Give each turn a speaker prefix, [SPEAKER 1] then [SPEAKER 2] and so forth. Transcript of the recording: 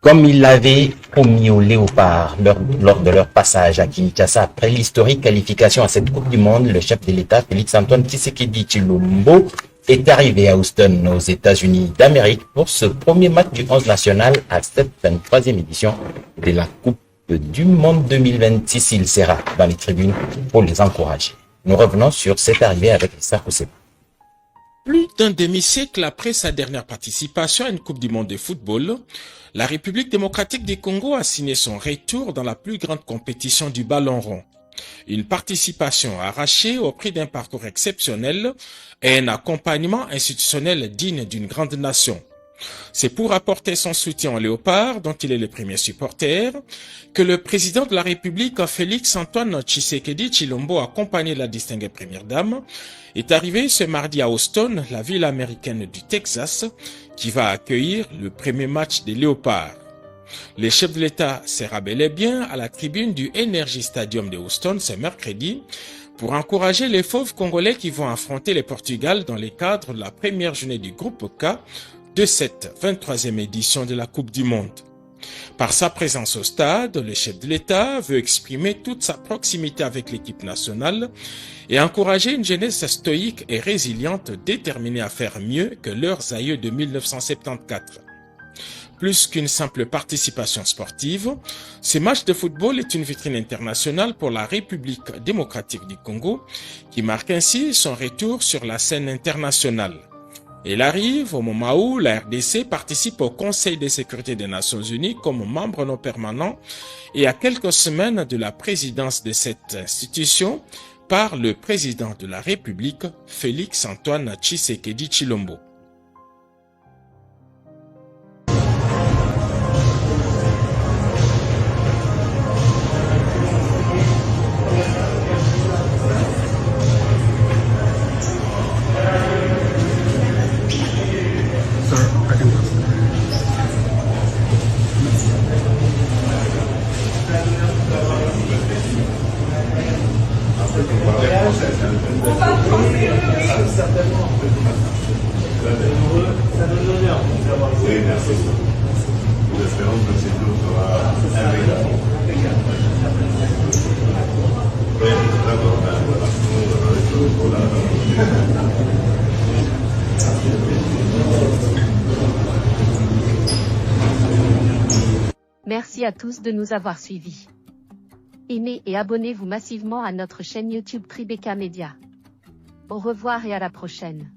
[SPEAKER 1] Comme il l'avait promis aux Léopards lors de leur passage à Kinshasa après l'historique qualification à cette Coupe du Monde, le chef de l'État, Félix-Antoine Tshisekedi Tshilombo, est arrivé à Houston, aux États-Unis d'Amérique, pour ce premier match du 11 national à cette 23e édition de la Coupe du Monde 2026. Il sera dans les tribunes pour les encourager. Nous revenons sur cette arrivée avec Issa Kousseba.
[SPEAKER 2] Plus d'un demi-siècle après sa dernière participation à une Coupe du Monde de football, la République démocratique du Congo a signé son retour dans la plus grande compétition du ballon rond. Une participation arrachée au prix d'un parcours exceptionnel et un accompagnement institutionnel digne d'une grande nation. C'est pour apporter son soutien aux Léopards, dont il est le premier supporter, que le président de la République, Félix-Antoine Tshisekedi Tshilombo, accompagné de la distinguée première dame, est arrivé ce mardi à Houston, la ville américaine du Texas, qui va accueillir le premier match des Léopards. Le chef de l'État sera bel et bien à la tribune du Energy Stadium de Houston ce mercredi pour encourager les fauves congolais qui vont affronter le Portugal dans le cadre de la première journée du groupe K de cette 23e édition de la Coupe du Monde. Par sa présence au stade, le chef de l'État veut exprimer toute sa proximité avec l'équipe nationale et encourager une jeunesse stoïque et résiliente déterminée à faire mieux que leurs aïeux de 1974. Plus qu'une simple participation sportive, ce match de football est une vitrine internationale pour la République démocratique du Congo qui marque ainsi son retour sur la scène internationale. Elle arrive au moment où la RDC participe au Conseil de sécurité des Nations Unies comme membre non permanent et à quelques semaines de la présidence de cette institution par le président de la République, Félix-Antoine Tshisekedi Tshilombo.
[SPEAKER 3] Merci à tous de nous avoir suivis. Aimez et abonnez-vous massivement à notre chaîne YouTube Tribeca Media. Au revoir et à la prochaine.